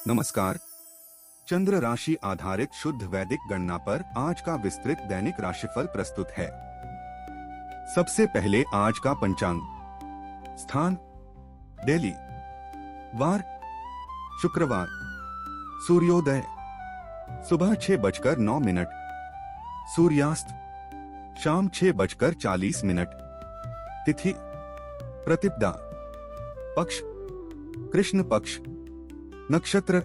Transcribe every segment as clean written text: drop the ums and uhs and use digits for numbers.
नमस्कार। चंद्र राशि आधारित शुद्ध वैदिक गणना पर आज का विस्तृत दैनिक राशिफल प्रस्तुत है। सबसे पहले आज का पंचांग। स्थान दिल्ली। वार शुक्रवार। सूर्योदय सुबह 6:09। सूर्यास्त शाम 6:40। तिथि प्रतिपदा। पक्ष कृष्ण पक्ष। नक्षत्र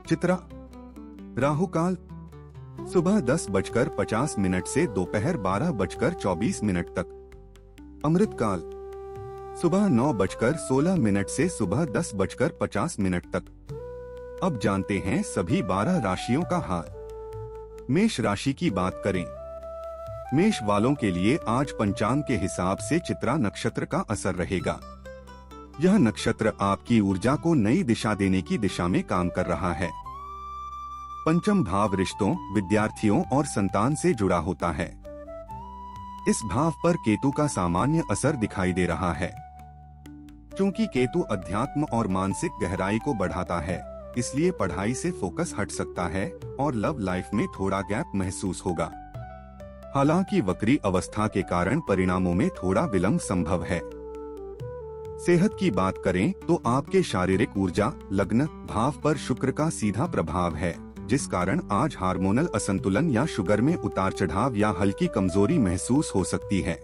चित्रा। राहु काल सुबह 10:50 से दोपहर 12:24 तक। अमृत काल सुबह 9:16 से सुबह 10:50 तक। अब जानते हैं सभी 12 राशियों का हाल। मेष राशि की बात करें। मेष वालों के लिए आज पंचांग के हिसाब से चित्रा नक्षत्र का असर रहेगा। यह नक्षत्र आपकी ऊर्जा को नई दिशा देने की दिशा में काम कर रहा है। पंचम भाव रिश्तों, विद्यार्थियों और संतान से जुड़ा होता है। इस भाव पर केतु का सामान्य असर दिखाई दे रहा है। चूंकि केतु अध्यात्म और मानसिक गहराई को बढ़ाता है, इसलिए पढ़ाई से फोकस हट सकता है और लव लाइफ में थोड़ा गैप महसूस होगा। हालांकि वक्री अवस्था के कारण परिणामों में थोड़ा विलंब संभव है। सेहत की बात करें तो आपके शारीरिक ऊर्जा लग्न भाव पर शुक्र का सीधा प्रभाव है, जिस कारण आज हार्मोनल असंतुलन या शुगर में उतार चढ़ाव या हल्की कमजोरी महसूस हो सकती है।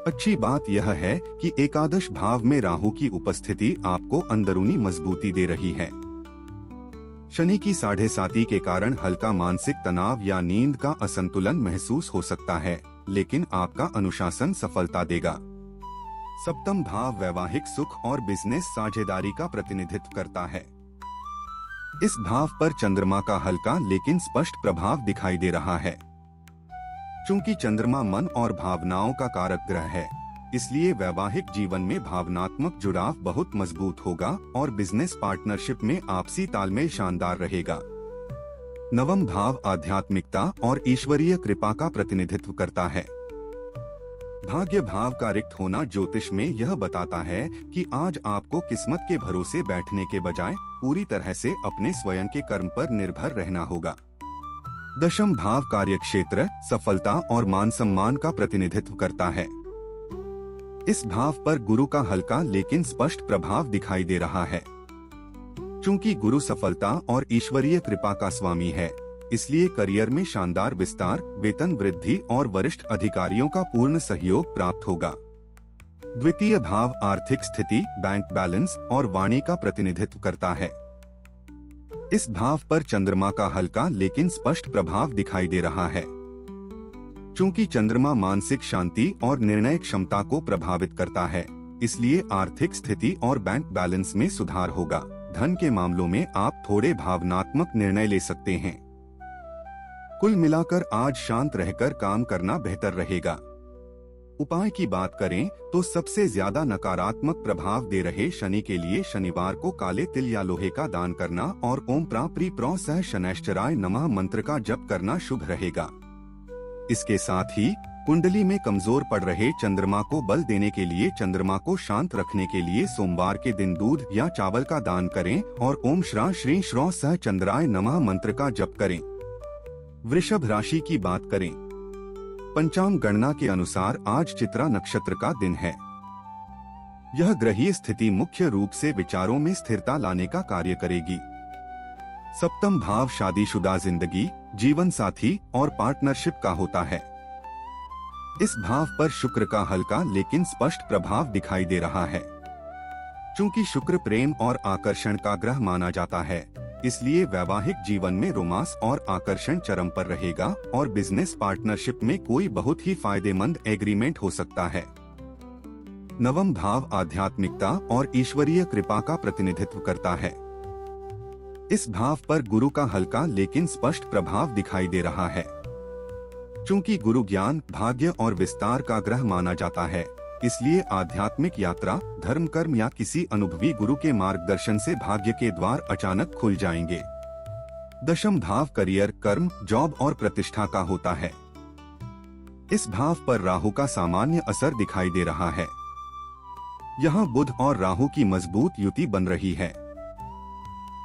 अच्छी बात यह है कि एकादश भाव में राहु की उपस्थिति आपको अंदरूनी मजबूती दे रही है। शनि की 7.5 के कारण हल्का मानसिक तनाव या नींद का असंतुलन महसूस हो सकता है, लेकिन आपका अनुशासन सफलता देगा। सप्तम भाव वैवाहिक सुख और बिजनेस साझेदारी का प्रतिनिधित्व करता है। इस भाव पर चंद्रमा का हल्का लेकिन स्पष्ट प्रभाव दिखाई दे रहा है। चूंकि चंद्रमा मन और भावनाओं का कारक ग्रह है, इसलिए वैवाहिक जीवन में भावनात्मक जुड़ाव बहुत मजबूत होगा और बिजनेस पार्टनरशिप में आपसी तालमेल शानदार रहेगा। नवम भाव आध्यात्मिकता और ईश्वरीय कृपा का प्रतिनिधित्व करता है। भाग्य भाव का रिक्त होना ज्योतिष में यह बताता है कि आज आपको किस्मत के भरोसे बैठने के बजाय पूरी तरह से अपने स्वयं के कर्म पर निर्भर रहना होगा। दशम भाव कार्यक्षेत्र, सफलता और मान सम्मान का प्रतिनिधित्व करता है। इस भाव पर गुरु का हल्का लेकिन स्पष्ट प्रभाव दिखाई दे रहा है। चूंकि गुरु सफलता और ईश्वरीय कृपा का स्वामी है, इसलिए करियर में शानदार विस्तार, वेतन वृद्धि और वरिष्ठ अधिकारियों का पूर्ण सहयोग प्राप्त होगा। द्वितीय भाव आर्थिक स्थिति, बैंक बैलेंस और वाणी का प्रतिनिधित्व करता है। इस भाव पर चंद्रमा का हल्का लेकिन स्पष्ट प्रभाव दिखाई दे रहा है। चूंकि चंद्रमा मानसिक शांति और निर्णय क्षमता को प्रभावित करता है, इसलिए आर्थिक स्थिति और बैंक बैलेंस में सुधार होगा। धन के मामलों में आप थोड़े भावनात्मक निर्णय ले सकते हैं। कुल मिलाकर आज शांत रहकर काम करना बेहतर रहेगा। उपाय की बात करें तो सबसे ज्यादा नकारात्मक प्रभाव दे रहे शनि के लिए शनिवार को काले तिल या लोहे का दान करना और ओम प्राप्री प्रो सह शनैश्चराय नमः मंत्र का जप करना शुभ रहेगा। इसके साथ ही कुंडली में कमजोर पड़ रहे चंद्रमा को बल देने के लिए चंद्रमा को शांत रखने के लिए सोमवार के दिन दूध या चावल का दान करें और ओम श्रा श्री श्रो सह चंद्राय नमः मंत्र का जप करें। वृषभ राशि की बात करें। पंचांग गणना के अनुसार आज चित्रा नक्षत्र का दिन है। यह ग्रहीय स्थिति मुख्य रूप से विचारों में स्थिरता लाने का कार्य करेगी। सप्तम भाव शादीशुदा जिंदगी, जीवन साथी और पार्टनरशिप का होता है। इस भाव पर शुक्र का हल्का लेकिन स्पष्ट प्रभाव दिखाई दे रहा है। चूंकि शुक्र प्रेम और आकर्षण का ग्रह माना जाता है, इसलिए वैवाहिक जीवन में रोमांस और आकर्षण चरम पर रहेगा और बिजनेस पार्टनरशिप में कोई बहुत ही फायदेमंद एग्रीमेंट हो सकता है। नवम भाव आध्यात्मिकता और ईश्वरीय कृपा का प्रतिनिधित्व करता है। इस भाव पर गुरु का हल्का लेकिन स्पष्ट प्रभाव दिखाई दे रहा है। चूंकि गुरु ज्ञान, भाग्य और विस्तार का ग्रह माना जाता है, इसलिए आध्यात्मिक यात्रा, धर्म कर्म या किसी अनुभवी गुरु के मार्गदर्शन से भाग्य के द्वार अचानक खुल जाएंगे। दशम भाव करियर, कर्म, जॉब और प्रतिष्ठा का होता है। इस भाव पर राहु का सामान्य असर दिखाई दे रहा है। यहाँ बुध और राहु की मजबूत युति बन रही है।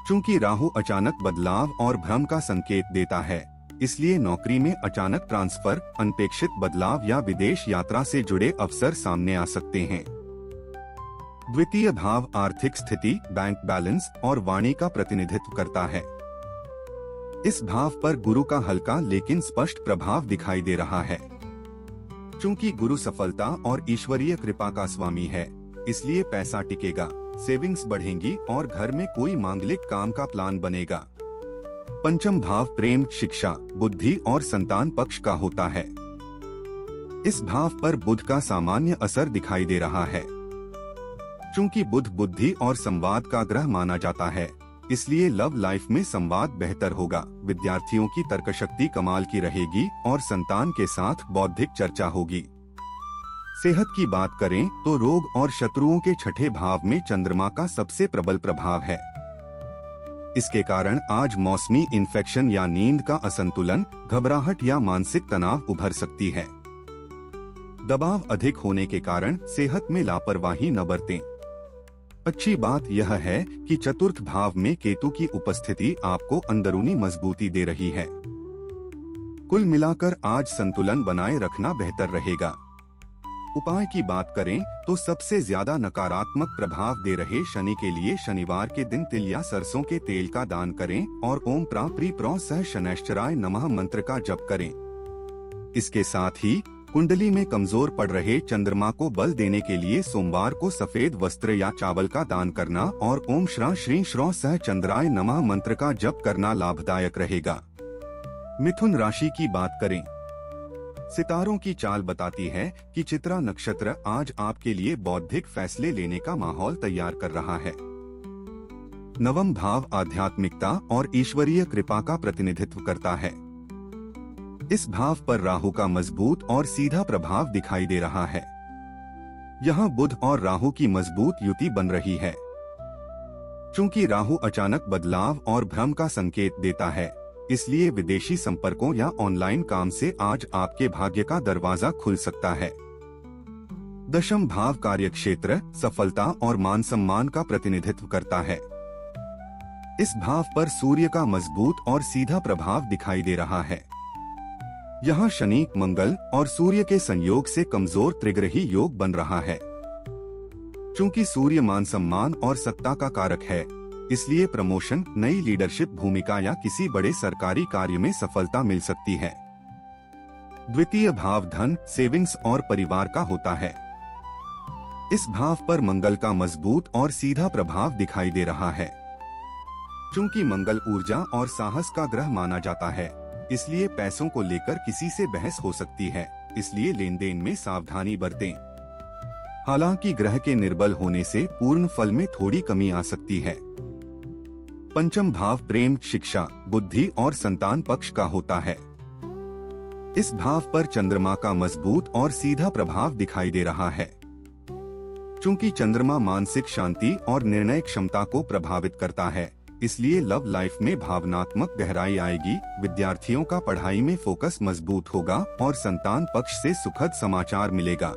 चूंकि राहु अचानक बदलाव और भ्रम का संकेत देता है, इसलिए नौकरी में अचानक ट्रांसफर, अनपेक्षित बदलाव या विदेश यात्रा से जुड़े अवसर सामने आ सकते हैं। द्वितीय भाव आर्थिक स्थिति, बैंक बैलेंस और वाणी का प्रतिनिधित्व करता है। इस भाव पर गुरु का हल्का लेकिन स्पष्ट प्रभाव दिखाई दे रहा है। चूंकि गुरु सफलता और ईश्वरीय कृपा का स्वामी है, इसलिए पैसा टिकेगा, सेविंग्स बढ़ेंगी और घर में कोई मांगलिक काम का प्लान बनेगा। पंचम भाव प्रेम, शिक्षा, बुद्धि और संतान पक्ष का होता है। इस भाव पर बुध का सामान्य असर दिखाई दे रहा है। चूंकि बुध बुद्धि और संवाद का ग्रह माना जाता है, इसलिए लव लाइफ में संवाद बेहतर होगा। विद्यार्थियों की तर्कशक्ति कमाल की रहेगी और संतान के साथ बौद्धिक चर्चा होगी। सेहत की बात करें तो रोग और शत्रुओं के छठे भाव में चंद्रमा का सबसे प्रबल प्रभाव है। इसके कारण आज मौसमी इन्फेक्शन या नींद का असंतुलन, घबराहट या मानसिक तनाव उभर सकती है। दबाव अधिक होने के कारण सेहत में लापरवाही न बरतें। अच्छी बात यह है कि चतुर्थ भाव में केतु की उपस्थिति आपको अंदरूनी मजबूती दे रही है। कुल मिलाकर आज संतुलन बनाए रखना बेहतर रहेगा। उपाय की बात करें तो सबसे ज्यादा नकारात्मक प्रभाव दे रहे शनि के लिए शनिवार के दिन तिल या सरसों के तेल का दान करें और ओम प्राप्री प्रो सह शनैश्चराय नमः मंत्र का जप करें। इसके साथ ही कुंडली में कमजोर पड़ रहे चंद्रमा को बल देने के लिए सोमवार को सफेद वस्त्र या चावल का दान करना और ओम श्रा श्री श्रो सह चंद्राय नमः मंत्र का जप करना लाभदायक रहेगा। मिथुन राशि की बात करें, सितारों की चाल बताती है कि चित्रा नक्षत्र आज आपके लिए बौद्धिक फैसले लेने का माहौल तैयार कर रहा है। नवम भाव आध्यात्मिकता और ईश्वरीय कृपा का प्रतिनिधित्व करता है। इस भाव पर राहु का मजबूत और सीधा प्रभाव दिखाई दे रहा है। यहाँ बुध और राहु की मजबूत युति बन रही है। चूंकि राहु अचानक बदलाव और भ्रम का संकेत देता है, इसलिए विदेशी संपर्कों या ऑनलाइन काम से आज आपके भाग्य का दरवाजा खुल सकता है। दशम भाव कार्यक्षेत्र, सफलता और मान सम्मान का प्रतिनिधित्व करता है। इस भाव पर सूर्य का मजबूत और सीधा प्रभाव दिखाई दे रहा है। यहाँ शनि, मंगल और सूर्य के संयोग से कमजोर त्रिग्रही योग बन रहा है। चूंकि सूर्य मान सम्मान और सत्ता का कारक है, इसलिए प्रमोशन, नई लीडरशिप भूमिका या किसी बड़े सरकारी कार्य में सफलता मिल सकती है। द्वितीय भाव धन, सेविंग्स और परिवार का होता है। इस भाव पर मंगल का मजबूत और सीधा प्रभाव दिखाई दे रहा है। चूंकि मंगल ऊर्जा और साहस का ग्रह माना जाता है, इसलिए पैसों को लेकर किसी से बहस हो सकती है, इसलिए लेन देन में सावधानी बरतें। हालांकि ग्रह के निर्बल होने से पूर्ण फल में थोड़ी कमी आ सकती है। पंचम भाव प्रेम, शिक्षा, बुद्धि और संतान पक्ष का होता है। इस भाव पर चंद्रमा का मजबूत और सीधा प्रभाव दिखाई दे रहा है। चूंकि चंद्रमा मानसिक शांति और निर्णय क्षमता को प्रभावित करता है, इसलिए लव लाइफ में भावनात्मक गहराई आएगी। विद्यार्थियों का पढ़ाई में फोकस मजबूत होगा और संतान पक्ष से सुखद समाचार मिलेगा।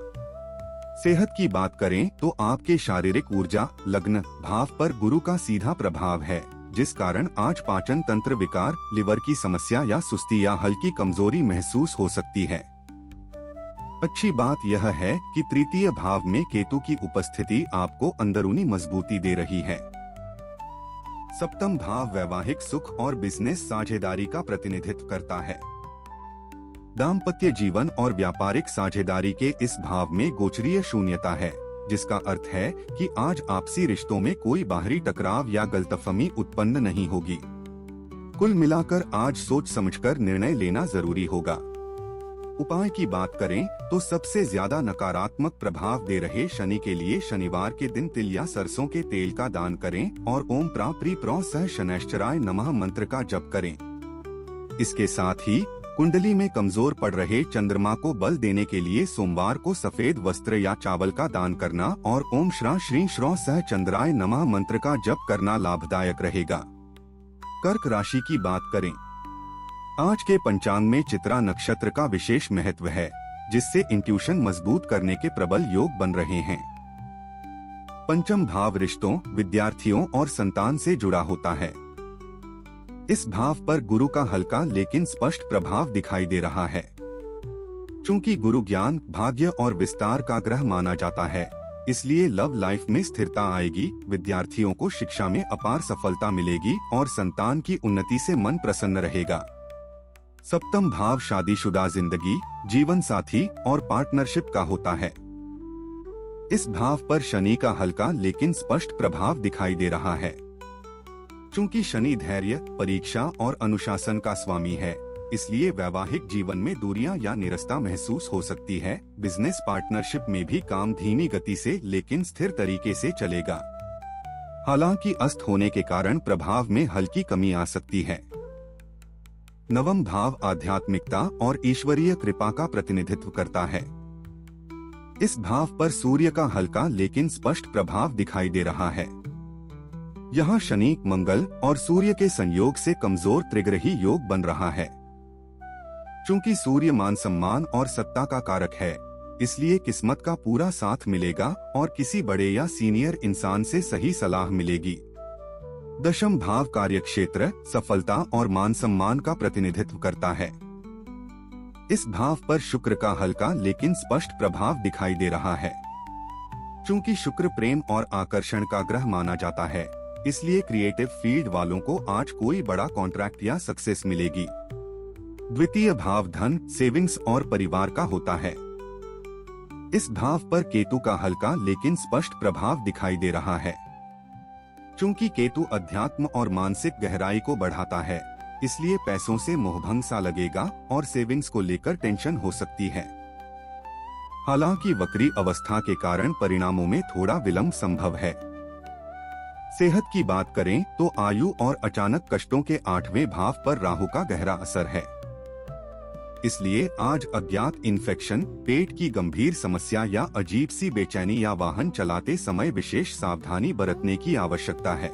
सेहत की बात करें तो आपके शारीरिक ऊर्जा, लग्न भाव पर गुरु का सीधा प्रभाव है, जिस कारण आज पाचन तंत्र विकार, लिवर की समस्या या सुस्ती या हल्की कमजोरी महसूस हो सकती है। अच्छी बात यह है कि तृतीय भाव में केतु की उपस्थिति आपको अंदरूनी मजबूती दे रही है। सप्तम भाव वैवाहिक सुख और बिजनेस साझेदारी का प्रतिनिधित्व करता है। दाम्पत्य जीवन और व्यापारिक साझेदारी के इस भाव में गोचरीय शून्यता है, जिसका अर्थ है कि आज आपसी रिश्तों में कोई बाहरी टकराव या गलतफहमी उत्पन्न नहीं होगी। कुल मिलाकर आज सोच समझकर निर्णय लेना जरूरी होगा। उपाय की बात करें तो सबसे ज्यादा नकारात्मक प्रभाव दे रहे शनि के लिए शनिवार के दिन तिल या सरसों के तेल का दान करें और ओम प्राप्री प्रो सह शनैश्चराय नमः मंत्र का जप करें। इसके साथ ही कुंडली में कमजोर पड़ रहे चंद्रमा को बल देने के लिए सोमवार को सफेद वस्त्र या चावल का दान करना और ओम श्रा श्री श्रो सह चंद्राय नमः मंत्र का जप करना लाभदायक रहेगा। कर्क राशि की बात करें, आज के पंचांग में चित्रा नक्षत्र का विशेष महत्व है, जिससे इंट्यूशन मजबूत करने के प्रबल योग बन रहे हैं। पंचम भाव रिश्तों, विद्यार्थियों और संतान से जुड़ा होता है। इस भाव पर गुरु का हल्का लेकिन स्पष्ट प्रभाव दिखाई दे रहा है। चूंकि गुरु ज्ञान, भाग्य और विस्तार का ग्रह माना जाता है, इसलिए लव लाइफ में स्थिरता आएगी, विद्यार्थियों को शिक्षा में अपार सफलता मिलेगी और संतान की उन्नति से मन प्रसन्न रहेगा। सप्तम भाव शादीशुदा जिंदगी, जीवन साथी और पार्टनरशिप का होता है। इस भाव पर शनि का हल्का लेकिन स्पष्ट प्रभाव दिखाई दे रहा है। चूंकि शनि धैर्य, परीक्षा और अनुशासन का स्वामी है, इसलिए वैवाहिक जीवन में दूरियां या निरस्ता महसूस हो सकती है। बिजनेस पार्टनरशिप में भी काम धीमी गति से लेकिन स्थिर तरीके से चलेगा। हालांकि अस्त होने के कारण प्रभाव में हल्की कमी आ सकती है। नवम भाव आध्यात्मिकता और ईश्वरीय कृपा का प्रतिनिधित्व करता है। इस भाव पर सूर्य का हल्का लेकिन स्पष्ट प्रभाव दिखाई दे रहा है। यहाँ शनि, मंगल और सूर्य के संयोग से कमजोर त्रिग्रही योग बन रहा है। चूंकि सूर्य मान सम्मान और सत्ता का कारक है, इसलिए किस्मत का पूरा साथ मिलेगा और किसी बड़े या सीनियर इंसान से सही सलाह मिलेगी। दशम भाव कार्यक्षेत्र, सफलता और मान सम्मान का प्रतिनिधित्व करता है। इस भाव पर शुक्र का हल्का लेकिन स्पष्ट प्रभाव दिखाई दे रहा है। चूंकि शुक्र प्रेम और आकर्षण का ग्रह माना जाता है, इसलिए क्रिएटिव फील्ड वालों को आज कोई बड़ा कॉन्ट्रैक्ट या सक्सेस मिलेगी। द्वितीय भाव धन, सेविंग्स और परिवार का होता है। इस भाव पर केतु का हल्का लेकिन स्पष्ट प्रभाव दिखाई दे रहा है। चूंकि केतु अध्यात्म और मानसिक गहराई को बढ़ाता है, इसलिए पैसों से मोहभंग सा लगेगा और सेविंग्स को लेकर टेंशन हो सकती है। हालांकि वक्री अवस्था के कारण परिणामों में थोड़ा विलंब संभव है। सेहत की बात करें तो आयु और अचानक कष्टों के 8वें भाव पर राहु का गहरा असर है। इसलिए आज अज्ञात इन्फेक्शन, पेट की गंभीर समस्या या अजीब सी बेचैनी या वाहन चलाते समय विशेष सावधानी बरतने की आवश्यकता है।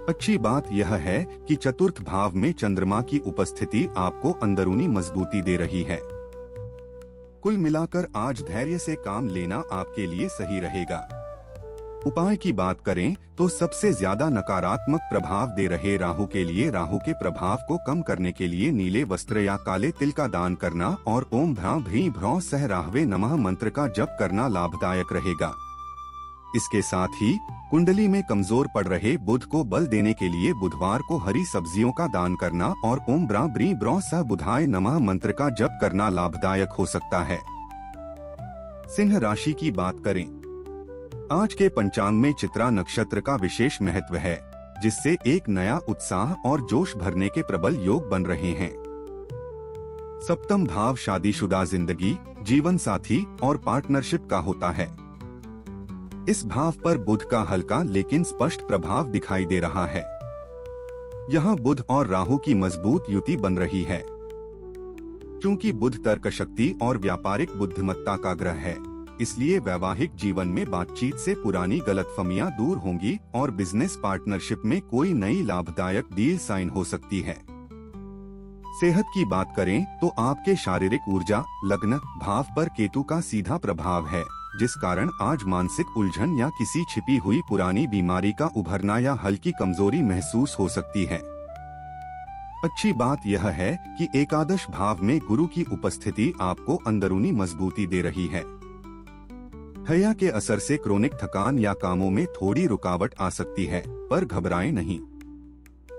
अच्छी बात यह है कि चतुर्थ भाव में चंद्रमा की उपस्थिति आपको अंदरूनी मजबूती दे रही है। कुल मिलाकर आज धैर्य से काम लेना आपके लिए सही रहेगा। उपाय की बात करें तो सबसे ज्यादा नकारात्मक प्रभाव दे रहे राहु के लिए राहु के प्रभाव को कम करने के लिए नीले वस्त्र या काले तिल का दान करना और ओम भ्रां भ्रीं भ्रौं सह राहवे नमः मंत्र का जप करना लाभदायक रहेगा। इसके साथ ही कुंडली में कमजोर पड़ रहे बुध को बल देने के लिए बुधवार को हरी सब्जियों का दान करना और ओम ब्रां ब्रीं ब्रौं सह बुधाय नमः मंत्र का जप करना लाभदायक हो सकता है। सिंह राशि की बात करें, आज के पंचांग में चित्रा नक्षत्र का विशेष महत्व है, जिससे एक नया उत्साह और जोश भरने के प्रबल योग बन रहे हैं। सप्तम भाव शादीशुदा जिंदगी, जीवन साथी और पार्टनरशिप का होता है। इस भाव पर बुध का हल्का लेकिन स्पष्ट प्रभाव दिखाई दे रहा है। यहाँ बुध और राहु की मजबूत युति बन रही है। चूंकि बुध तर्क शक्ति और व्यापारिक बुद्धिमत्ता का ग्रह है, इसलिए वैवाहिक जीवन में बातचीत से पुरानी गलतफहमियां दूर होंगी और बिजनेस पार्टनरशिप में कोई नई लाभदायक डील साइन हो सकती है। सेहत की बात करें तो आपके शारीरिक ऊर्जा, लग्न भाव पर केतु का सीधा प्रभाव है, जिस कारण आज मानसिक उलझन या किसी छिपी हुई पुरानी बीमारी का उभरना या हल्की कमजोरी महसूस हो सकती है। अच्छी बात यह है कि एकादश भाव में गुरु की उपस्थिति आपको अंदरूनी मजबूती दे रही है। हया के असर से क्रोनिक थकान या कामों में थोड़ी रुकावट आ सकती है, पर घबराएं नहीं।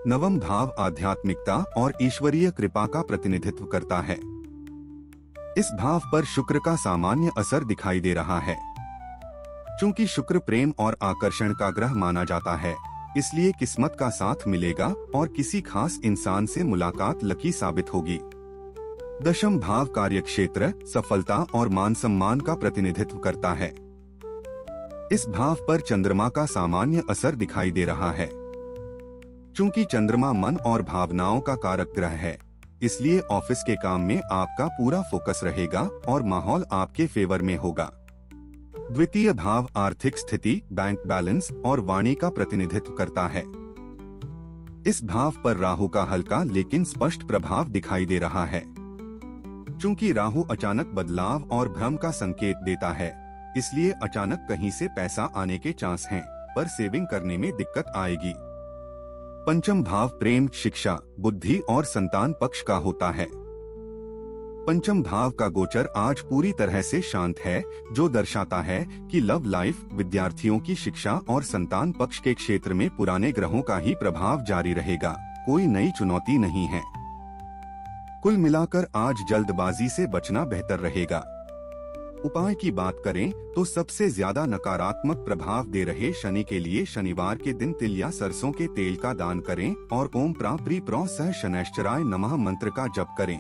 नवम भाव आध्यात्मिकता और ईश्वरीय कृपा का प्रतिनिधित्व करता है। इस भाव पर शुक्र का सामान्य असर दिखाई दे रहा है। चूंकि शुक्र प्रेम और आकर्षण का ग्रह माना जाता है, इसलिए किस्मत का साथ मिलेगा और किसी खास इंसान से मुलाकात लकी साबित होगी। दशम भाव कार्यक्षेत्र, सफलता और मान सम्मान का प्रतिनिधित्व करता है। इस भाव पर चंद्रमा का सामान्य असर दिखाई दे रहा है। चूंकि चंद्रमा मन और भावनाओं का कारक ग्रह है, इसलिए ऑफिस के काम में आपका पूरा फोकस रहेगा और माहौल आपके फेवर में होगा। द्वितीय भाव आर्थिक स्थिति, बैंक बैलेंस और वाणी का प्रतिनिधित्व करता है। इस भाव पर राहु का हल्का लेकिन स्पष्ट प्रभाव दिखाई दे रहा है। चूंकि राहु अचानक बदलाव और भ्रम का संकेत देता है, इसलिए अचानक कहीं से पैसा आने के चांस हैं, पर सेविंग करने में दिक्कत आएगी। पंचम भाव प्रेम, शिक्षा, बुद्धि और संतान पक्ष का होता है। पंचम भाव का गोचर आज पूरी तरह से शांत है, जो दर्शाता है कि लव लाइफ, विद्यार्थियों की शिक्षा और संतान पक्ष के क्षेत्र में पुराने ग्रहों का ही प्रभाव जारी रहेगा। कोई नई चुनौती नहीं है। कुल मिलाकर आज जल्दबाजी से बचना बेहतर रहेगा। उपाय की बात करें तो सबसे ज्यादा नकारात्मक प्रभाव दे रहे शनि के लिए शनिवार के दिन तिल या सरसों के तेल का दान करें और ओम प्राप्री प्रो सह शनैश्चराय नमः मंत्र का जप करें।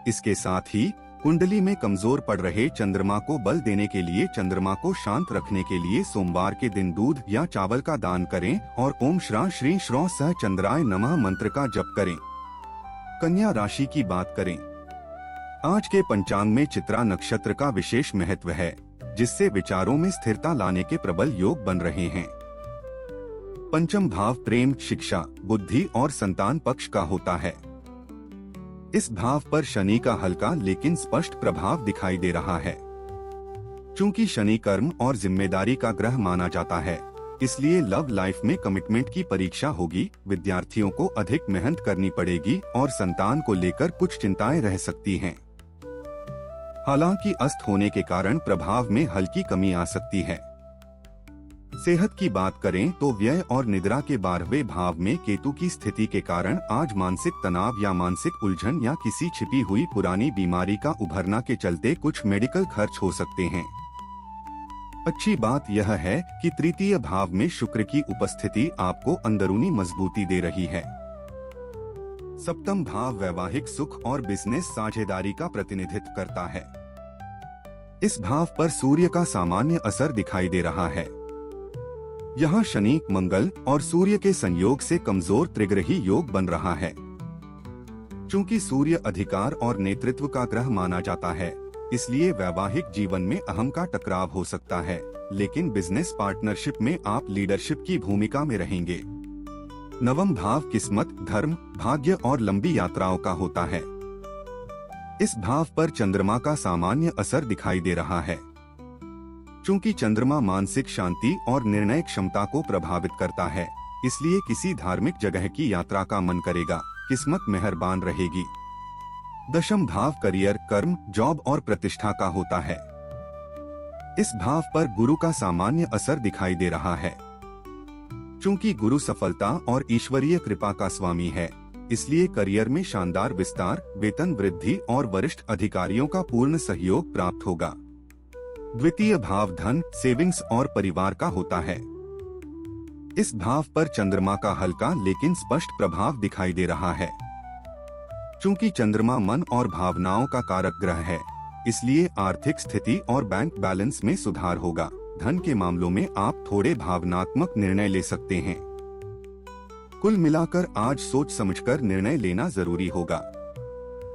इसके साथ ही कुंडली में कमजोर पड़ रहे चंद्रमा को बल देने के लिए चंद्रमा को शांत रखने के लिए सोमवार के दिन दूध या चावल का दान करें और ओम श्रा श्री श्रो सह चंद्राय नमः मंत्र का जप करें। कन्या राशि की बात करें, आज के पंचांग में चित्रा नक्षत्र का विशेष महत्व है, जिससे विचारों में स्थिरता लाने के प्रबल योग बन रहे हैं। पंचम भाव प्रेम, शिक्षा, बुद्धि और संतान पक्ष का होता है। इस भाव पर शनि का हल्का लेकिन स्पष्ट प्रभाव दिखाई दे रहा है। चूंकि शनि कर्म और जिम्मेदारी का ग्रह माना जाता है, इसलिए लव लाइफ में कमिटमेंट की परीक्षा होगी। विद्यार्थियों को अधिक मेहनत करनी पड़ेगी और संतान को लेकर कुछ चिंताएं रह सकती हैं। हालांकि अस्त होने के कारण प्रभाव में हल्की कमी आ सकती है। सेहत की बात करें तो व्यय और निद्रा के 12वें भाव में केतु की स्थिति के कारण आज मानसिक तनाव या मानसिक उलझन या किसी छिपी हुई पुरानी बीमारी का उभरना के चलते कुछ मेडिकल खर्च हो सकते हैं। अच्छी बात यह है कि तृतीय भाव में शुक्र की उपस्थिति आपको अंदरूनी मजबूती दे रही है। सप्तम भाव वैवाहिक सुख और बिजनेस साझेदारी का प्रतिनिधित्व करता है। इस भाव पर सूर्य का सामान्य असर दिखाई दे रहा है। यहाँ शनि, मंगल और सूर्य के संयोग से कमजोर त्रिग्रही योग बन रहा है। चूंकि सूर्य अधिकार और नेतृत्व का ग्रह माना जाता है, इसलिए वैवाहिक जीवन में अहम का टकराव हो सकता है, लेकिन बिजनेस पार्टनरशिप में आप लीडरशिप की भूमिका में रहेंगे। नवम भाव किस्मत, धर्म, भाग्य और लंबी यात्राओं का होता है। इस भाव पर चंद्रमा का सामान्य असर दिखाई दे रहा है। चूंकि चंद्रमा मानसिक शांति और निर्णय क्षमता को प्रभावित करता है, इसलिए किसी धार्मिक जगह की यात्रा का मन करेगा। किस्मत मेहरबान रहेगी। दशम भाव करियर, कर्म, जॉब और प्रतिष्ठा का होता है। इस भाव पर गुरु का सामान्य असर दिखाई दे रहा है। चूंकि गुरु सफलता और ईश्वरीय कृपा का स्वामी है, इसलिए करियर में शानदार विस्तार, वेतन वृद्धि और वरिष्ठ अधिकारियों का पूर्ण सहयोग प्राप्त होगा। द्वितीय भाव धन, सेविंग्स और परिवार का होता है। इस भाव पर चंद्रमा का हल्का लेकिन स्पष्ट प्रभाव दिखाई दे रहा है। चूंकि चंद्रमा मन और भावनाओं का कारक ग्रह है, इसलिए आर्थिक स्थिति और बैंक बैलेंस में सुधार होगा। धन के मामलों में आप थोड़े भावनात्मक निर्णय ले सकते हैं। कुल मिलाकर आज सोच समझकर निर्णय लेना जरूरी होगा।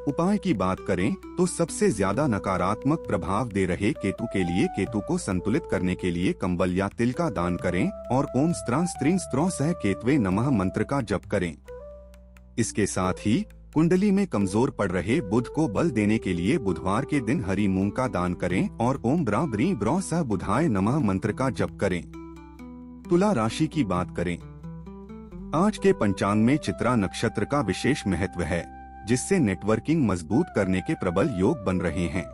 उपाय की बात करें तो सबसे ज्यादा नकारात्मक प्रभाव दे रहे केतु के लिए केतु को संतुलित करने के लिए कंबल या तिल का दान करें और ओम स्त्रां स्त्रीं स्त्रों सह केतवे नमः मंत्र का जप करें। इसके साथ ही कुंडली में कमजोर पड़ रहे बुध को बल देने के लिए बुधवार के दिन हरी मूंग का दान करें और ओम ब्रा ब्री ब्रौ सह बुधाय नमः मंत्र का जप करें। तुला राशि की बात करें, आज के पंचांग में चित्रा नक्षत्र का विशेष महत्व है, जिससे नेटवर्किंग मजबूत करने के प्रबल योग बन रहे हैं।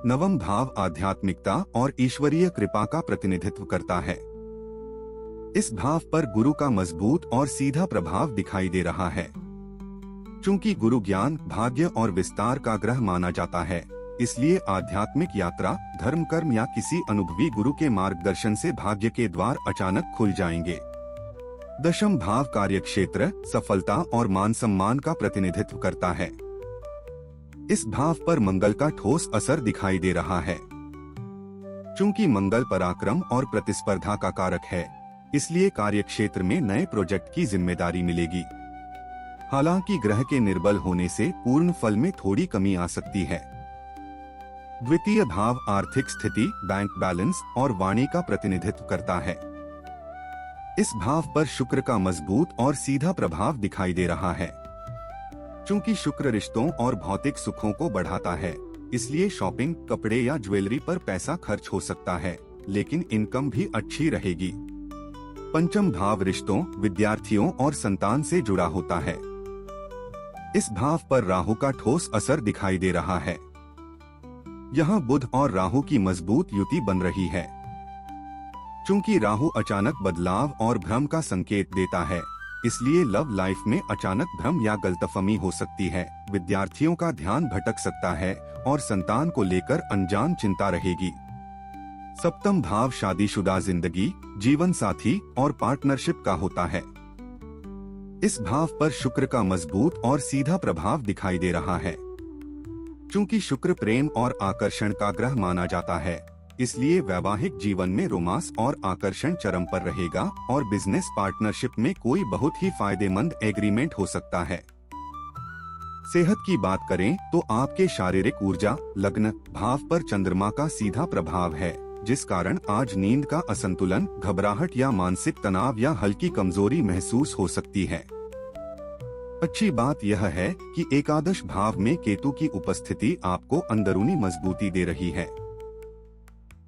नवम भाव आध्यात्मिकता और ईश्वरीय कृपा का प्रतिनिधित्व करता है। इस भाव पर गुरु का मजबूत और सीधा प्रभाव दिखाई दे रहा है। चूंकि गुरु ज्ञान, भाग्य और विस्तार का ग्रह माना जाता है, इसलिए आध्यात्मिक यात्रा, धर्म कर्म या किसी अनुभवी गुरु के मार्गदर्शन से भाग्य के द्वार अचानक खुल जाएंगे। दशम भाव कार्यक्षेत्र, सफलता और मान सम्मान का प्रतिनिधित्व करता है। इस भाव पर मंगल का ठोस असर दिखाई दे रहा है। चूंकि मंगल पराक्रम और प्रतिस्पर्धा का कारक है, इसलिए कार्यक्षेत्र में नए प्रोजेक्ट की जिम्मेदारी मिलेगी। हालांकि ग्रह के निर्बल होने से पूर्ण फल में थोड़ी कमी आ सकती है। द्वितीय भाव आर्थिक स्थिति, बैंक बैलेंस और वाणी का प्रतिनिधित्व करता है। इस भाव पर शुक्र का मजबूत और सीधा प्रभाव दिखाई दे रहा है। चूंकि शुक्र रिश्तों और भौतिक सुखों को बढ़ाता है, इसलिए शॉपिंग, कपड़े या ज्वेलरी पर पैसा खर्च हो सकता है, लेकिन इनकम भी अच्छी रहेगी। पंचम भाव रिश्तों, विद्यार्थियों और संतान से जुड़ा होता है। इस भाव पर राहु का ठोस असर दिखाई दे रहा है। यहाँ बुध और राहु की मजबूत युति बन रही है। चूंकि राहु अचानक बदलाव और भ्रम का संकेत देता है, इसलिए लव लाइफ में अचानक भ्रम या गलतफहमी हो सकती है। विद्यार्थियों का ध्यान भटक सकता है और संतान को लेकर अनजान चिंता रहेगी। सप्तम भाव शादीशुदा जिंदगी, जीवन साथी और पार्टनरशिप का होता है। इस भाव पर शुक्र का मजबूत और सीधा प्रभाव दिखाई दे रहा है। चूंकि शुक्र प्रेम और आकर्षण का ग्रह माना जाता है, इसलिए वैवाहिक जीवन में रोमांस और आकर्षण चरम पर रहेगा और बिजनेस पार्टनरशिप में कोई बहुत ही फायदेमंद एग्रीमेंट हो सकता है। सेहत की बात करें तो आपके शारीरिक ऊर्जा, लग्न भाव पर चंद्रमा का सीधा प्रभाव है, जिस कारण आज नींद का असंतुलन, घबराहट या मानसिक तनाव या हल्की कमजोरी महसूस हो सकती है। अच्छी बात यह है कि एकादश भाव में केतु की उपस्थिति आपको अंदरूनी मजबूती दे रही है।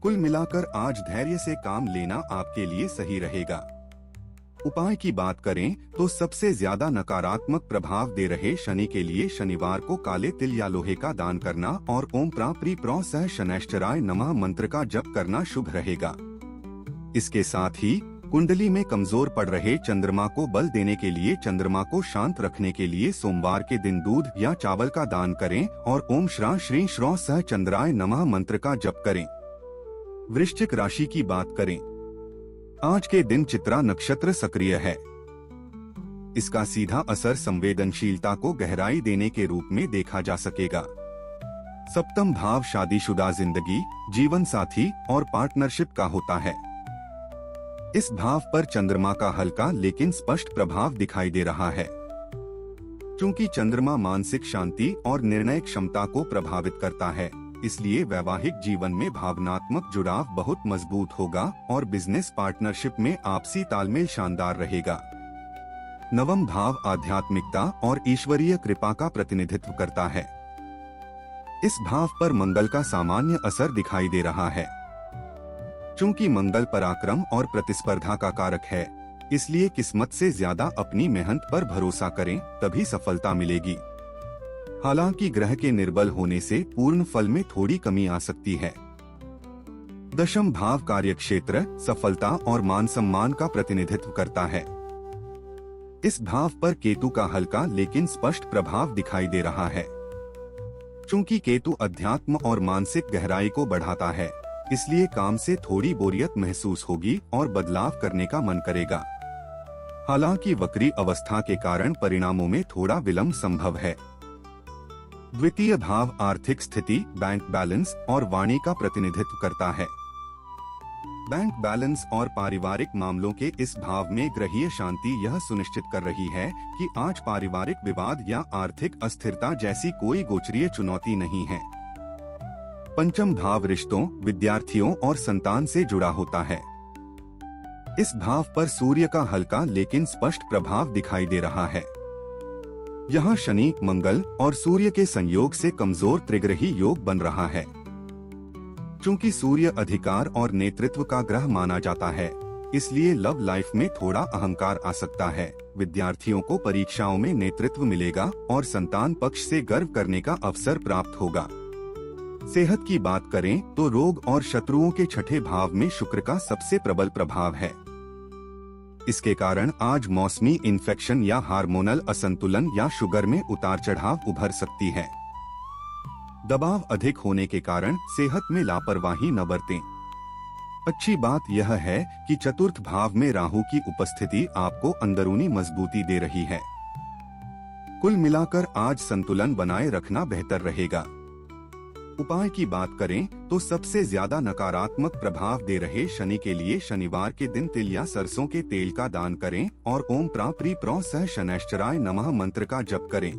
कुल मिलाकर आज धैर्य से काम लेना आपके लिए सही रहेगा। उपाय की बात करें तो सबसे ज्यादा नकारात्मक प्रभाव दे रहे शनि के लिए शनिवार को काले तिल या लोहे का दान करना और ओम प्राप्री प्रो सह शनैश्चराय नमः मंत्र का जप करना शुभ रहेगा। इसके साथ ही कुंडली में कमजोर पड़ रहे चंद्रमा को बल देने के लिए चंद्रमा को शांत रखने के लिए सोमवार के दिन दूध या चावल का दान करें और ओम श्रा श्री श्रो सह चंद्राय नमः मंत्र का जप करें। वृश्चिक राशि की बात करें, आज के दिन चित्रा नक्षत्र सक्रिय है। इसका सीधा असर संवेदनशीलता को गहराई देने के रूप में देखा जा सकेगा। सप्तम भाव शादीशुदा जिंदगी, जीवन साथी और पार्टनरशिप का होता है। इस भाव पर चंद्रमा का हल्का लेकिन स्पष्ट प्रभाव दिखाई दे रहा है। चूंकि चंद्रमा मानसिक शांति और निर्णय क्षमता को प्रभावित करता है, इसलिए वैवाहिक जीवन में भावनात्मक जुड़ाव बहुत मजबूत होगा और बिजनेस पार्टनरशिप में आपसी तालमेल शानदार रहेगा। नवम भाव आध्यात्मिकता और ईश्वरीय कृपा का प्रतिनिधित्व करता है। इस भाव पर मंगल का सामान्य असर दिखाई दे रहा है। चूंकि मंगल पराक्रम और प्रतिस्पर्धा का कारक है, इसलिए किस्मत से ज्यादा अपनी मेहनत पर भरोसा करें, तभी सफलता मिलेगी। हालांकि ग्रह के निर्बल होने से पूर्ण फल में थोड़ी कमी आ सकती है। दशम भाव कार्यक्षेत्र, सफलता और मान सम्मान का प्रतिनिधित्व करता है। इस भाव पर केतु का हल्का लेकिन स्पष्ट प्रभाव दिखाई दे रहा है। चूंकि केतु अध्यात्म और मानसिक गहराई को बढ़ाता है, इसलिए काम से थोड़ी बोरियत महसूस होगी और बदलाव करने का मन करेगा। हालांकि वक्री अवस्था के कारण परिणामों में थोड़ा विलंब संभव है। द्वितीय भाव आर्थिक स्थिति, बैंक बैलेंस और वाणी का प्रतिनिधित्व करता है। बैंक बैलेंस और पारिवारिक मामलों के इस भाव में ग्रहीय शांति यह सुनिश्चित कर रही है कि आज पारिवारिक विवाद या आर्थिक अस्थिरता जैसी कोई गोचरीय चुनौती नहीं है। पंचम भाव रिश्तों, विद्यार्थियों और संतान से जुड़ा होता है। इस भाव पर सूर्य का हल्का लेकिन स्पष्ट प्रभाव दिखाई दे रहा है। यहाँ शनि, मंगल और सूर्य के संयोग से कमजोर त्रिग्रही योग बन रहा है। चूंकि सूर्य अधिकार और नेतृत्व का ग्रह माना जाता है, इसलिए लव लाइफ में थोड़ा अहंकार आ सकता है। विद्यार्थियों को परीक्षाओं में नेतृत्व मिलेगा और संतान पक्ष से गर्व करने का अवसर प्राप्त होगा। सेहत की बात करें तो रोग और शत्रुओं के छठे भाव में शुक्र का सबसे प्रबल प्रभाव है। इसके कारण आज मौसमी इन्फेक्शन या हार्मोनल असंतुलन या शुगर में उतार चढ़ाव उभर सकती है। दबाव अधिक होने के कारण सेहत में लापरवाही न बरतें। अच्छी बात यह है कि चतुर्थ भाव में राहु की उपस्थिति आपको अंदरूनी मजबूती दे रही है। कुल मिलाकर आज संतुलन बनाए रखना बेहतर रहेगा। उपाय की बात करें तो सबसे ज्यादा नकारात्मक प्रभाव दे रहे शनि के लिए शनिवार के दिन तिल या सरसों के तेल का दान करें और ओम प्राप्री प्रो सह शनैश्चराय नमः मंत्र का जप करें।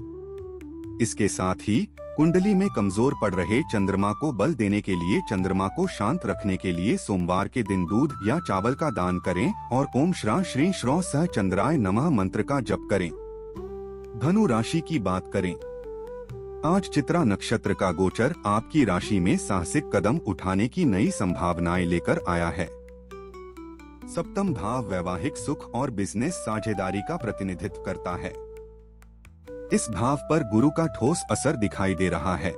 इसके साथ ही कुंडली में कमजोर पड़ रहे चंद्रमा को बल देने के लिए चंद्रमा को शांत रखने के लिए सोमवार के दिन दूध या चावल का दान करें और ओम श्रा श्री श्रो सह चंद्राय नमः मंत्र का जप करें। धनु राशि की बात करें, आज चित्रा नक्षत्र का गोचर आपकी राशि में साहसिक कदम उठाने की नई संभावनाएं लेकर आया है। सप्तम भाव वैवाहिक सुख और बिजनेस साझेदारी का प्रतिनिधित्व करता है। इस भाव पर गुरु का ठोस असर दिखाई दे रहा है।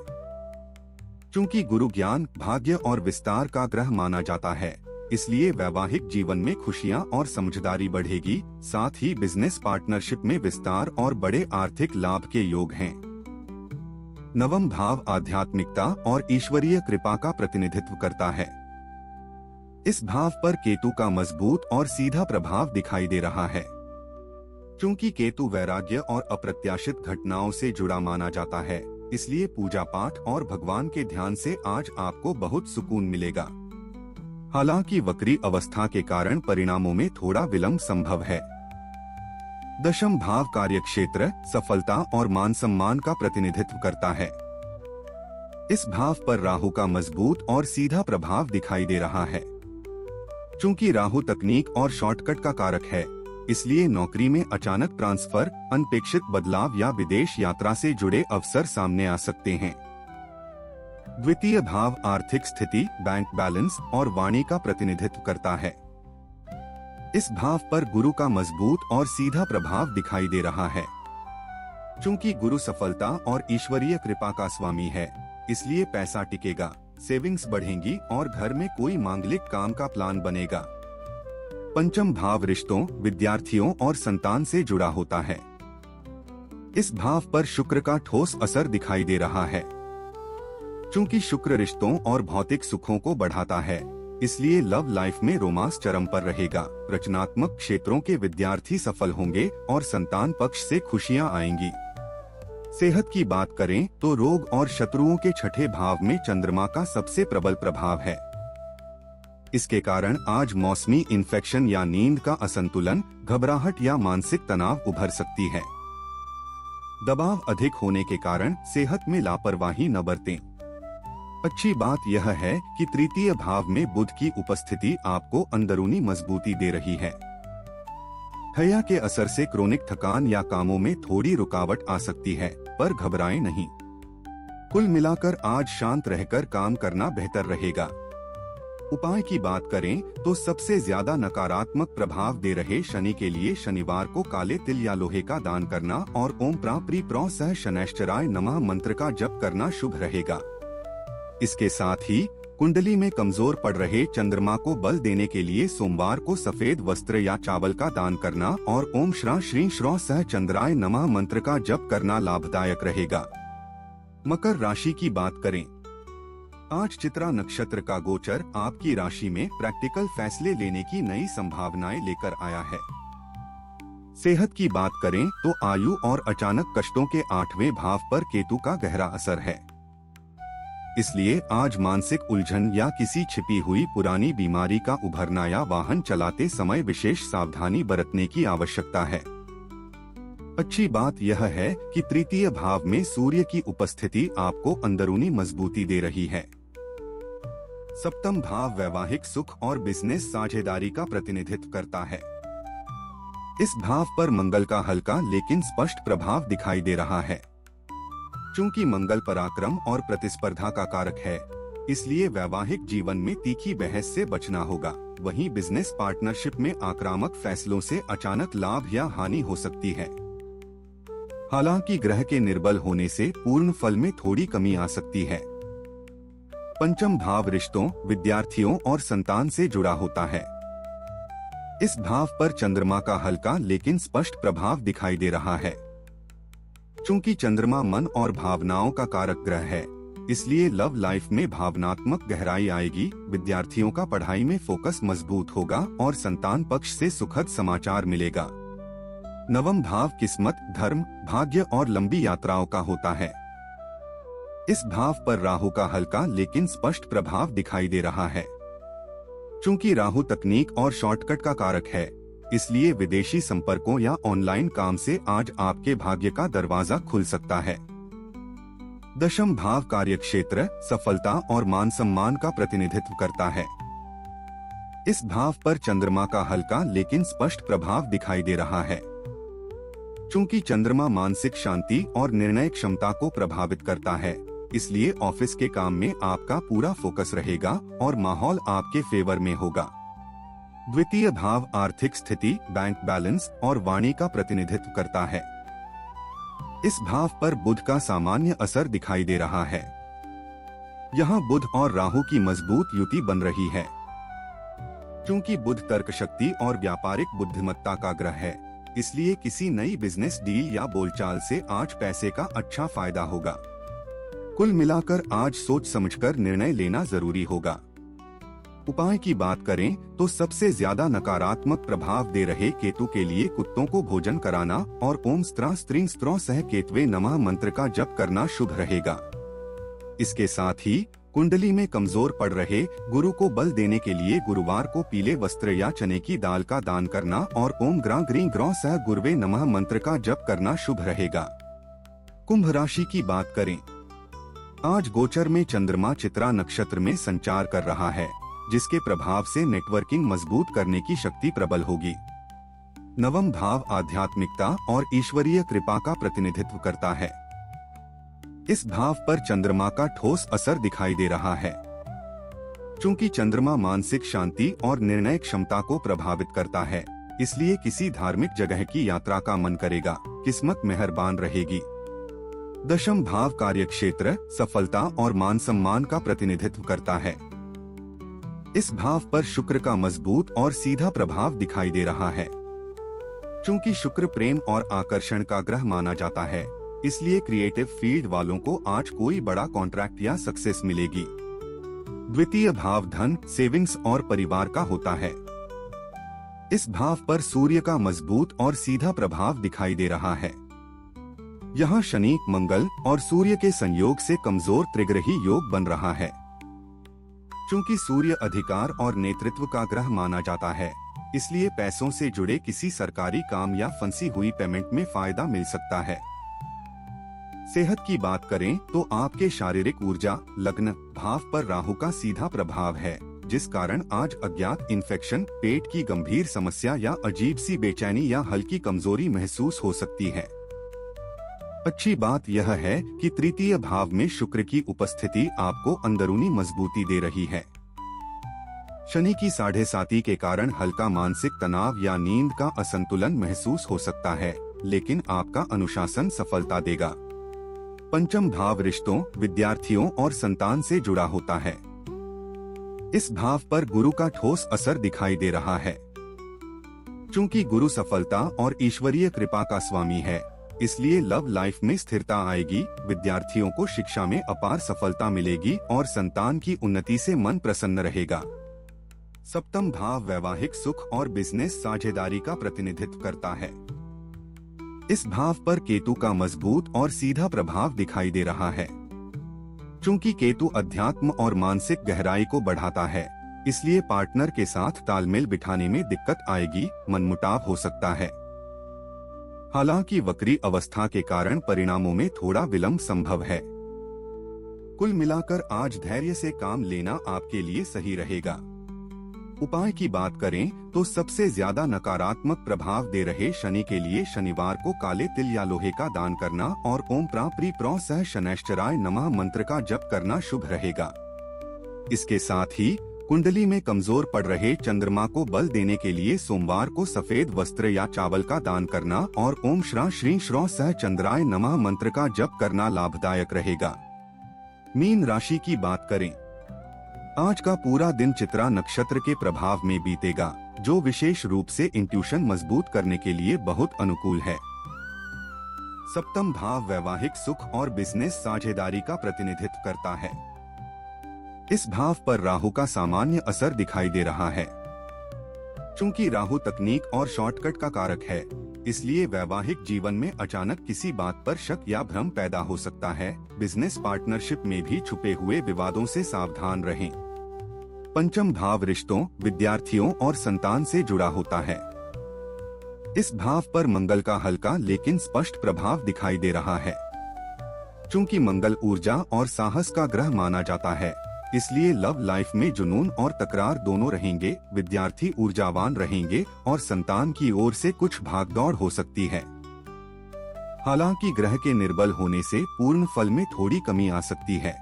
चूंकि गुरु ज्ञान, भाग्य और विस्तार का ग्रह माना जाता है, इसलिए वैवाहिक जीवन में खुशियां और समझदारी बढ़ेगी। साथ ही बिजनेस पार्टनरशिप में विस्तार और बड़े आर्थिक लाभ के योग हैं। नवम भाव आध्यात्मिकता और ईश्वरीय कृपा का प्रतिनिधित्व करता है। इस भाव पर केतु का मजबूत और सीधा प्रभाव दिखाई दे रहा है। चूंकि केतु वैराग्य और अप्रत्याशित घटनाओं से जुड़ा माना जाता है, इसलिए पूजा पाठ और भगवान के ध्यान से आज आपको बहुत सुकून मिलेगा। हालांकि वक्री अवस्था के कारण परिणामों में थोड़ा विलंब संभव है। दशम भाव कार्यक्षेत्र, सफलता और मान सम्मान का प्रतिनिधित्व करता है। इस भाव पर राहु का मजबूत और सीधा प्रभाव दिखाई दे रहा है। चूंकि राहु तकनीक और शॉर्टकट का कारक है, इसलिए नौकरी में अचानक ट्रांसफर, अनपेक्षित बदलाव या विदेश यात्रा से जुड़े अवसर सामने आ सकते हैं। द्वितीय भाव आर्थिक स्थिति, बैंक बैलेंस और वाणी का प्रतिनिधित्व करता है। इस भाव पर गुरु का मजबूत और सीधा प्रभाव दिखाई दे रहा है। चूंकि गुरु सफलता और ईश्वरीय कृपा का स्वामी है, इसलिए पैसा टिकेगा, सेविंग्स बढ़ेंगी और घर में कोई मांगलिक काम का प्लान बनेगा। पंचम भाव रिश्तों, विद्यार्थियों और संतान से जुड़ा होता है। इस भाव पर शुक्र का ठोस असर दिखाई दे रहा है। चूंकि शुक्र रिश्तों और भौतिक सुखों को बढ़ाता है, इसलिए लव लाइफ में रोमांस चरम पर रहेगा। रचनात्मक क्षेत्रों के विद्यार्थी सफल होंगे और संतान पक्ष से खुशियां आएंगी। सेहत की बात करें तो रोग और शत्रुओं के छठे भाव में चंद्रमा का सबसे प्रबल प्रभाव है। इसके कारण आज मौसमी इन्फेक्शन या नींद का असंतुलन, घबराहट या मानसिक तनाव उभर सकती है। दबाव अधिक होने के कारण सेहत में लापरवाही न बरतें। अच्छी बात यह है कि तृतीय भाव में बुध की उपस्थिति आपको अंदरूनी मजबूती दे रही है। हया के असर से क्रोनिक थकान या कामों में थोड़ी रुकावट आ सकती है, पर घबराएं नहीं। कुल मिलाकर आज शांत रहकर काम करना बेहतर रहेगा। उपाय की बात करें तो सबसे ज्यादा नकारात्मक प्रभाव दे रहे शनि के लिए शनिवार को काले तिल या लोहे का दान करना और ओम प्राप्री प्रो सह शनैश्चराय नमः मंत्र का जप करना शुभ रहेगा। इसके साथ ही कुंडली में कमजोर पड़ रहे चंद्रमा को बल देने के लिए सोमवार को सफेद वस्त्र या चावल का दान करना और ओम श्रा श्री श्रो सह चंद्राय नमः मंत्र का जप करना लाभदायक रहेगा। मकर राशि की बात करें, आज चित्रा नक्षत्र का गोचर आपकी राशि में प्रैक्टिकल फैसले लेने की नई संभावनाएं लेकर आया है। सेहत की बात करें तो आयु और अचानक कष्टों के 8वें भाव पर केतु का गहरा असर है। इसलिए आज मानसिक उलझन या किसी छिपी हुई पुरानी बीमारी का उभरना या वाहन चलाते समय विशेष सावधानी बरतने की आवश्यकता है। अच्छी बात यह है कि तृतीय भाव में सूर्य की उपस्थिति आपको अंदरूनी मजबूती दे रही है। सप्तम भाव वैवाहिक सुख और बिजनेस साझेदारी का प्रतिनिधित्व करता है। इस भाव पर मंगल का हल्का लेकिन स्पष्ट प्रभाव दिखाई दे रहा है। चूंकि मंगल पराक्रम और प्रतिस्पर्धा का कारक है, इसलिए वैवाहिक जीवन में तीखी बहस से बचना होगा। वहीं बिजनेस पार्टनरशिप में आक्रामक फैसलों से अचानक लाभ या हानि हो सकती है। हालांकि ग्रह के निर्बल होने से पूर्ण फल में थोड़ी कमी आ सकती है। पंचम भाव रिश्तों, विद्यार्थियों और संतान से जुड़ा होता है। इस भाव पर चंद्रमा का हल्का लेकिन स्पष्ट प्रभाव दिखाई दे रहा है। चूंकि चंद्रमा मन और भावनाओं का कारक ग्रह है, इसलिए लव लाइफ में भावनात्मक गहराई आएगी। विद्यार्थियों का पढ़ाई में फोकस मजबूत होगा और संतान पक्ष से सुखद समाचार मिलेगा। नवम भाव किस्मत, धर्म, भाग्य और लंबी यात्राओं का होता है। इस भाव पर राहु का हल्का लेकिन स्पष्ट प्रभाव दिखाई दे रहा है। चूंकि राहु तकनीक और शॉर्टकट का कारक है, इसलिए विदेशी संपर्कों या ऑनलाइन काम से आज आपके भाग्य का दरवाजा खुल सकता है। दशम भाव कार्यक्षेत्र, सफलता और मान सम्मान का प्रतिनिधित्व करता है। इस भाव पर चंद्रमा का हल्का लेकिन स्पष्ट प्रभाव दिखाई दे रहा है। चूंकि चंद्रमा मानसिक शांति और निर्णय क्षमता को प्रभावित करता है, इसलिए ऑफिस के काम में आपका पूरा फोकस रहेगा और माहौल आपके फेवर में होगा। द्वितीय भाव आर्थिक स्थिति, बैंक बैलेंस और वाणी का प्रतिनिधित्व करता है। इस भाव पर बुध का सामान्य असर दिखाई दे रहा है। यहाँ बुध और राहु की मजबूत युति बन रही है। चूंकि बुध तर्क शक्ति और व्यापारिक बुद्धिमत्ता का ग्रह है, इसलिए किसी नई बिजनेस डील या बोलचाल से आज पैसे का अच्छा फायदा होगा। कुल मिलाकर आज सोच समझकर निर्णय लेना जरूरी होगा। उपाय की बात करें तो सबसे ज्यादा नकारात्मक प्रभाव दे रहे केतु के लिए कुत्तों को भोजन कराना और ओम स्त्रा स्त्रीं स्त्रो सह केतवे नमः मंत्र का जप करना शुभ रहेगा। इसके साथ ही कुंडली में कमजोर पड़ रहे गुरु को बल देने के लिए गुरुवार को पीले वस्त्र या चने की दाल का दान करना और ओम ग्रां ग्रीं ग्रौ सह गुरुवे नमः मंत्र का जप करना शुभ रहेगा। कुंभ राशि की बात करें, आज गोचर में चंद्रमा चित्रा नक्षत्र में संचार कर रहा है, जिसके प्रभाव से नेटवर्किंग मजबूत करने की शक्ति प्रबल होगी। नवम भाव आध्यात्मिकता और ईश्वरीय कृपा का प्रतिनिधित्व करता है। इस भाव पर चंद्रमा का ठोस असर दिखाई दे रहा है। चूंकि चंद्रमा मानसिक शांति और निर्णय क्षमता को प्रभावित करता है, इसलिए किसी धार्मिक जगह की यात्रा का मन करेगा, किस्मत मेहरबान रहेगी। दशम भाव कार्यक्षेत्र, सफलता और मान सम्मान का प्रतिनिधित्व करता है। इस भाव पर शुक्र का मजबूत और सीधा प्रभाव दिखाई दे रहा है। चूंकि शुक्र प्रेम और आकर्षण का ग्रह माना जाता है, इसलिए क्रिएटिव फील्ड वालों को आज कोई बड़ा कॉन्ट्रैक्ट या सक्सेस मिलेगी। द्वितीय भाव धन, सेविंग्स और परिवार का होता है। इस भाव पर सूर्य का मजबूत और सीधा प्रभाव दिखाई दे रहा है। यहाँ शनि, मंगल और सूर्य के संयोग से कमजोर त्रिग्रही योग बन रहा है। चूंकि सूर्य अधिकार और नेतृत्व का ग्रह माना जाता है, इसलिए पैसों से जुड़े किसी सरकारी काम या फंसी हुई पेमेंट में फायदा मिल सकता है। सेहत की बात करें तो आपके शारीरिक ऊर्जा, लग्न भाव पर राहु का सीधा प्रभाव है, जिस कारण आज अज्ञात इन्फेक्शन, पेट की गंभीर समस्या या अजीब सी बेचैनी या हल्की कमजोरी महसूस हो सकती है। अच्छी बात यह है कि तृतीय भाव में शुक्र की उपस्थिति आपको अंदरूनी मजबूती दे रही है। शनि की 7.5 के कारण हल्का मानसिक तनाव या नींद का असंतुलन महसूस हो सकता है, लेकिन आपका अनुशासन सफलता देगा। पंचम भाव रिश्तों, विद्यार्थियों और संतान से जुड़ा होता है। इस भाव पर गुरु का ठोस असर दिखाई दे रहा है। चूंकि गुरु सफलता और ईश्वरीय कृपा का स्वामी है, इसलिए लव लाइफ में स्थिरता आएगी, विद्यार्थियों को शिक्षा में अपार सफलता मिलेगी और संतान की उन्नति से मन प्रसन्न रहेगा। सप्तम भाव वैवाहिक सुख और बिजनेस साझेदारी का प्रतिनिधित्व करता है। इस भाव पर केतु का मजबूत और सीधा प्रभाव दिखाई दे रहा है। चूंकि केतु अध्यात्म और मानसिक गहराई को बढ़ाता है, इसलिए पार्टनर के साथ तालमेल बिठाने में दिक्कत आएगी, मनमुटाव हो सकता है। हालांकि वक्री अवस्था के कारण परिणामों में थोड़ा विलंब संभव है। कुल मिलाकर आज धैर्य से काम लेना आपके लिए सही रहेगा। उपाय की बात करें तो सबसे ज्यादा नकारात्मक प्रभाव दे रहे शनि के लिए शनिवार को काले तिल या लोहे का दान करना और ओम प्रा प्री प्रो सह शनैश्चराय नमः मंत्र का जप करना शुभ रहेगा। इसके साथ ही कुंडली में कमजोर पड़ रहे चंद्रमा को बल देने के लिए सोमवार को सफेद वस्त्र या चावल का दान करना और ओम श्रा श्री श्रो सह चंद्राय नमः मंत्र का जप करना लाभदायक रहेगा। मीन राशि की बात करें, आज का पूरा दिन चित्रा नक्षत्र के प्रभाव में बीतेगा, जो विशेष रूप से इंट्यूशन मजबूत करने के लिए बहुत अनुकूल है। सप्तम भाव वैवाहिक सुख और बिजनेस साझेदारी का प्रतिनिधित्व करता है। इस भाव पर राहु का सामान्य असर दिखाई दे रहा है। चूंकि राहु तकनीक और शॉर्टकट का कारक है, इसलिए वैवाहिक जीवन में अचानक किसी बात पर शक या भ्रम पैदा हो सकता है। बिजनेस पार्टनरशिप में भी छुपे हुए विवादों से सावधान रहें। पंचम भाव रिश्तों, विद्यार्थियों और संतान से जुड़ा होता है। इस भाव पर मंगल का हल्का लेकिन स्पष्ट प्रभाव दिखाई दे रहा है। चूंकि मंगल ऊर्जा और साहस का ग्रह माना जाता है, इसलिए लव लाइफ में जुनून और तकरार दोनों रहेंगे। विद्यार्थी ऊर्जावान रहेंगे और संतान की ओर से कुछ भागदौड़ हो सकती है। हालांकि ग्रह के निर्बल होने से पूर्ण फल में थोड़ी कमी आ सकती है।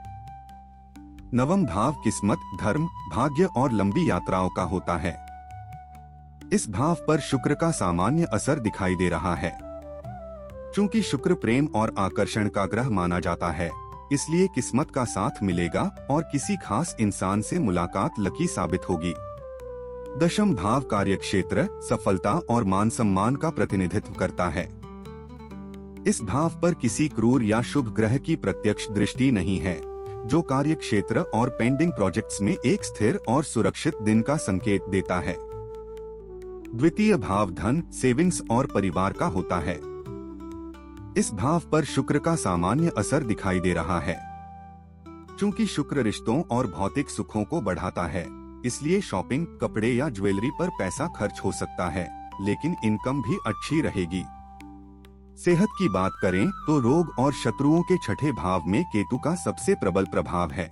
नवम भाव किस्मत, धर्म, भाग्य और लंबी यात्राओं का होता है। इस भाव पर शुक्र का सामान्य असर दिखाई दे रहा है। चूंकि शुक्र प्रेम और आकर्षण का ग्रह माना जाता है, इसलिए किस्मत का साथ मिलेगा और किसी खास इंसान से मुलाकात लकी साबित होगी। दशम भाव कार्यक्षेत्र, सफलता और मान सम्मान का प्रतिनिधित्व करता है। इस भाव पर किसी क्रूर या शुभ ग्रह की प्रत्यक्ष दृष्टि नहीं है, जो कार्यक्षेत्र और पेंडिंग प्रोजेक्ट्स में एक स्थिर और सुरक्षित दिन का संकेत देता है। द्वितीय भाव धन, सेविंग्स और परिवार का होता है। इस भाव पर शुक्र का सामान्य असर दिखाई दे रहा है। चूंकि शुक्र रिश्तों और भौतिक सुखों को बढ़ाता है, इसलिए शॉपिंग, कपड़े या ज्वेलरी पर पैसा खर्च हो सकता है, लेकिन इनकम भी अच्छी रहेगी। सेहत की बात करें तो रोग और शत्रुओं के छठे भाव में केतु का सबसे प्रबल प्रभाव है।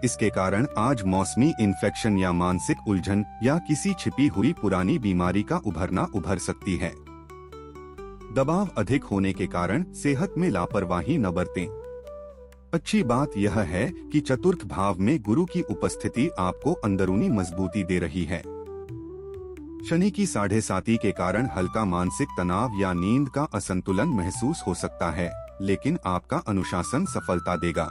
इसके कारण आज मौसमी इन्फेक्शन या मानसिक उलझन या किसी छिपी हुई पुरानी बीमारी का उभरना उभर सकती है। दबाव अधिक होने के कारण सेहत में लापरवाही न बरतें। अच्छी बात यह है कि चतुर्थ भाव में गुरु की उपस्थिति आपको अंदरूनी मजबूती दे रही है। शनि की 7.5 के कारण हल्का मानसिक तनाव या नींद का असंतुलन महसूस हो सकता है, लेकिन आपका अनुशासन सफलता देगा।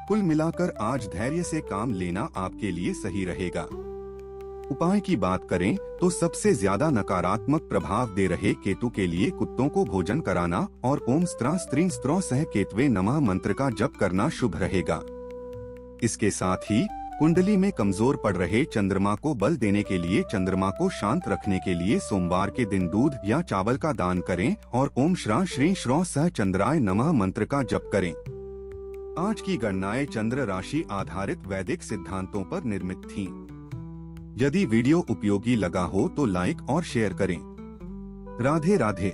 कुल मिलाकर आज धैर्य से काम लेना आपके लिए सही रहेगा। उपाय की बात करें तो सबसे ज्यादा नकारात्मक प्रभाव दे रहे केतु के लिए कुत्तों को भोजन कराना और ओम स्त्रा स्त्रीं स्त्रो सह केतवे नमः मंत्र का जप करना शुभ रहेगा। इसके साथ ही कुंडली में कमजोर पड़ रहे चंद्रमा को बल देने के लिए चंद्रमा को शांत रखने के लिए सोमवार के दिन दूध या चावल का दान करें और ओम श्रा श्री श्रो सह चंद्राय नमः मंत्र का जप करें। आज की गणनाएं चंद्र राशि आधारित वैदिक सिद्धांतों पर निर्मित थीं। यदि वीडियो उपयोगी लगा हो तो लाइक और शेयर करें। राधे राधे।